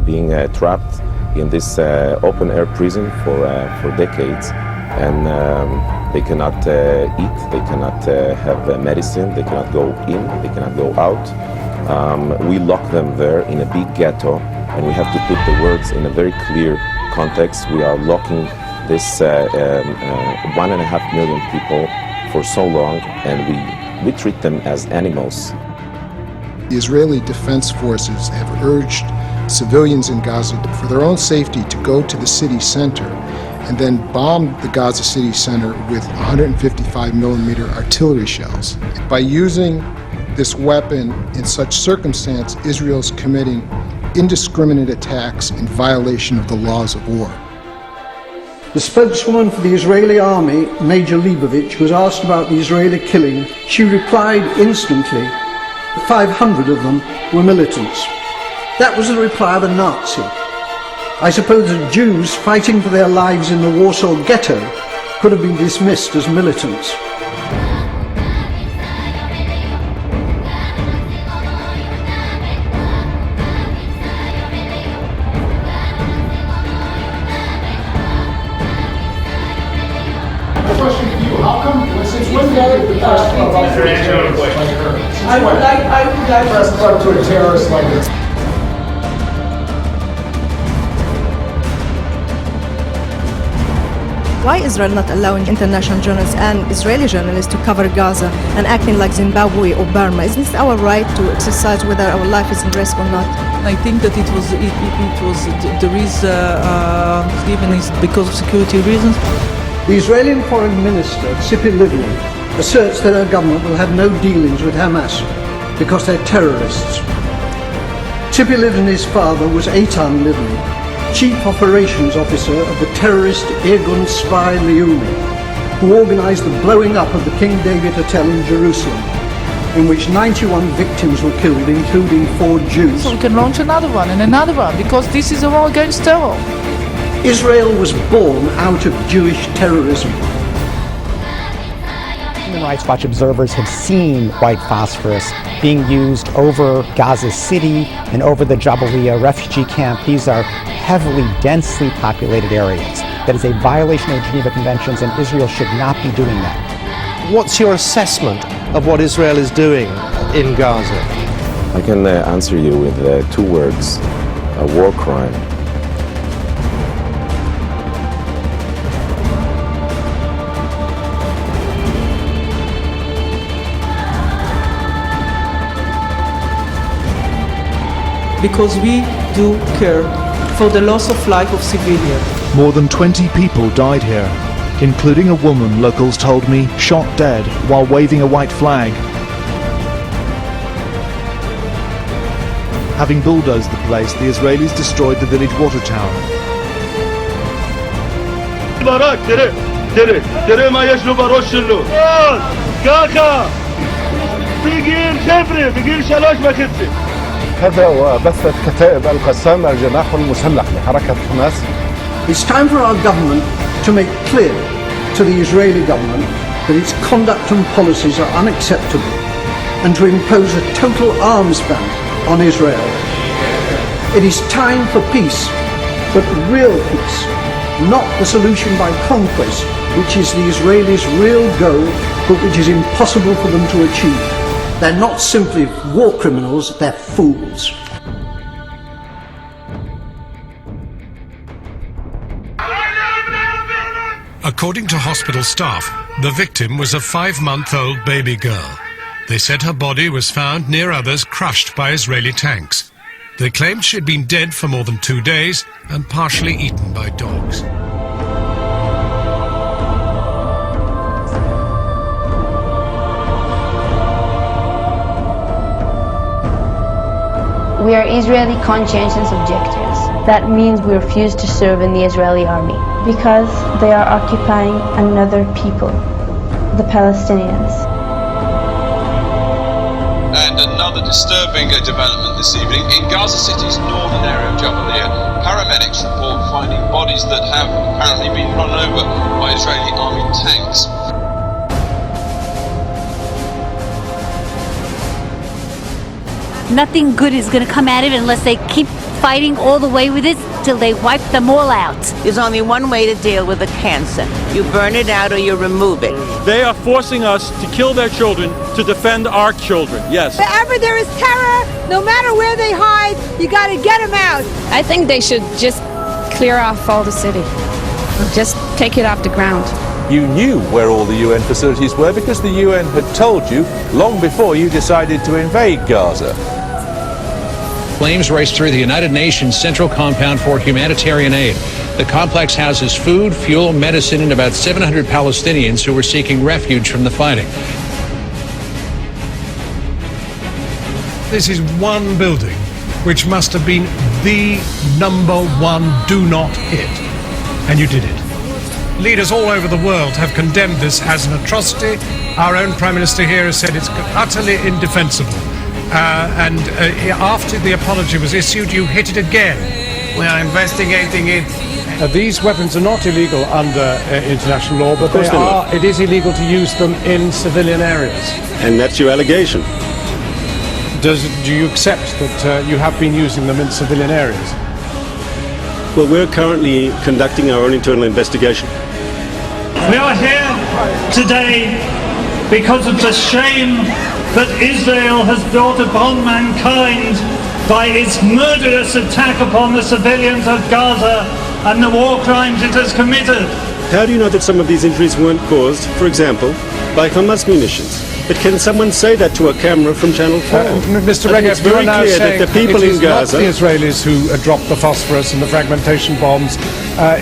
being trapped in this open-air prison for decades, and they cannot eat, they cannot have medicine, they cannot go in, they cannot go out. We lock them there in a big ghetto, and we have to put the words in a very clear context. We are locking this 1.5 million people for so long, and we treat them as animals. The Israeli Defense Forces have urged civilians in Gaza for their own safety to go to the city center and then bomb the Gaza city center with 155 millimeter artillery shells. By using this weapon in such circumstance, Israel's committing indiscriminate attacks in violation of the laws of war. The spokeswoman for the Israeli army, Major Leibovich, was asked about the Israeli killing. She replied instantly, 500 of them were militants. That was the reply of a Nazi. I suppose that Jews fighting for their lives in the Warsaw Ghetto could have been dismissed as militants. I would like press plug to a terrorist like this. Why Israel not allowing international journalists and Israeli journalists to cover Gaza and acting like Zimbabwe or Burma? Isn't this our right to exercise whether our life is in risk or not? I think that there is given is because of security reasons. The Israeli Foreign Minister, Tzipi Livni, asserts that her government will have no dealings with Hamas because they're terrorists. Tzipi Livni's father was Eitan Livni, Chief Operations Officer of the terrorist Irgun Spy Leumi, who organised the blowing up of the King David Hotel in Jerusalem, in which 91 victims were killed, including 4 Jews. So we can launch another one and another one, because this is a war against terror. Israel was born out of Jewish terrorism. Human Rights Watch observers have seen white phosphorus being used over Gaza City and over the Jabalia refugee camp. These are heavily, densely populated areas. That is a violation of Geneva Conventions, and Israel should not be doing that. What's your assessment of what Israel is doing in Gaza? I can answer you with 2 words: a war crime. Because we do care for the loss of life of civilians. More than 20 people died here, including a woman, locals told me, shot dead while waving a white flag. Having bulldozed the place, the Israelis destroyed the village water tower. هذا هو بثت كتائب القسام الجناح المسلح لحركة حماس. It's time for our government to make clear to the Israeli government that its conduct and policies are unacceptable, and to impose a total arms ban on Israel. It is time for peace, but real peace, not the solution by conquest, which is the Israelis' real goal, but which is impossible for them to achieve. They're not simply war criminals, they're fools. According to hospital staff, the victim was a 5-month-old baby girl. They said her body was found near others crushed by Israeli tanks. They claimed she'd been dead for more than 2 days and partially eaten by dogs. We are Israeli conscientious objectors. That means we refuse to serve in the Israeli army. Because they are occupying another people, the Palestinians. And another disturbing development this evening. In Gaza City's northern area of Jabalia, paramedics report finding bodies that have apparently been run over by Israeli army tanks. Nothing good is going to come out of it unless they keep fighting all the way with it till they wipe them all out. There's only one way to deal with the cancer. You burn it out or you remove it. They are forcing us to kill their children to defend our children, yes. Wherever there is terror, no matter where they hide, you got to get them out. I think they should just clear off all the city. Just take it off the ground. You knew where all the UN facilities were because the UN had told you long before you decided to invade Gaza. Flames raced through the United Nations Central Compound for Humanitarian Aid. The complex houses food, fuel, medicine, and about 700 Palestinians who were seeking refuge from the fighting. This is one building which must have been the #1 do not hit. And you did it. Leaders all over the world have condemned this as an atrocity. Our own Prime Minister here has said it's utterly indefensible. After the apology was issued, you hit it again. We are investigating it. These weapons are not illegal under international law, but it is illegal to use them in civilian areas. And that's your allegation? Do you accept that you have been using them in civilian areas? Well, we're currently conducting our own internal investigation. We are here today because of the shame that Israel has brought upon mankind by its murderous attack upon the civilians of Gaza and the war crimes it has committed. How do you know that some of these injuries weren't caused, for example, by Hamas munitions? But can someone say that to a camera from Channel 4? Mr. Regev, it's very clear that the people in Gaza... It is not the Israelis who dropped the phosphorus and the fragmentation bombs.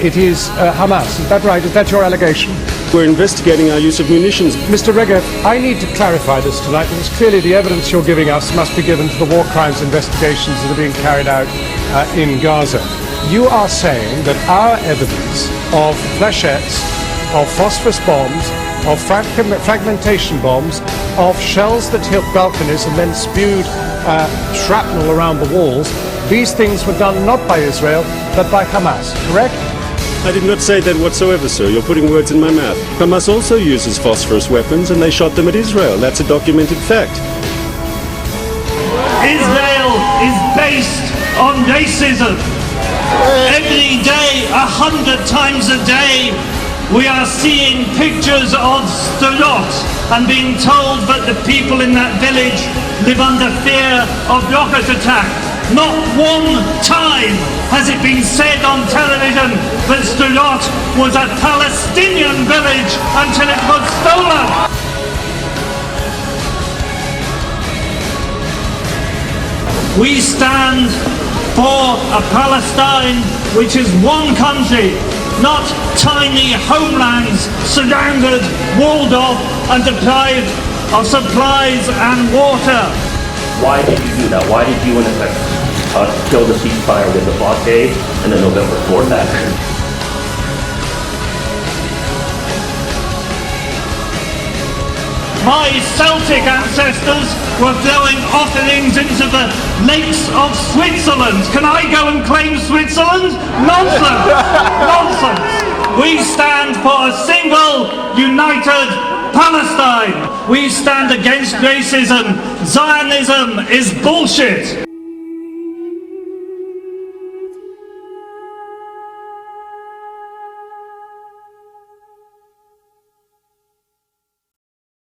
It is Hamas. Is that right? Is that your allegation? We're investigating our use of munitions. Mr. Regev, I need to clarify this tonight, because clearly the evidence you're giving us must be given to the war crimes investigations that are being carried out in Gaza. You are saying that our evidence of flechettes, of phosphorus bombs, of fragmentation bombs, of shells that hit balconies and then spewed shrapnel around the walls, these things were done not by Israel, but by Hamas, correct? I did not say that whatsoever, sir. You're putting words in my mouth. Hamas also uses phosphorus weapons, and they shot them at Israel. That's a documented fact. Israel is based on racism. Every day, 100 times a day, we are seeing pictures of Sderot and being told that the people in that village live under fear of rocket attack. Not one time has it been said on television that Sderot was a Palestinian village until it was stolen. We stand for a Palestine which is one country, not tiny homelands surrounded, walled off and deprived of supplies and water. Why did you do that? Why did you in effect kill the ceasefire with the blockade and the November 4th action? My Celtic ancestors were throwing offerings into the lakes of Switzerland. Can I go and claim Switzerland? Nonsense! Nonsense! We stand for a single, united Palestine. We stand against racism. Zionism is bullshit.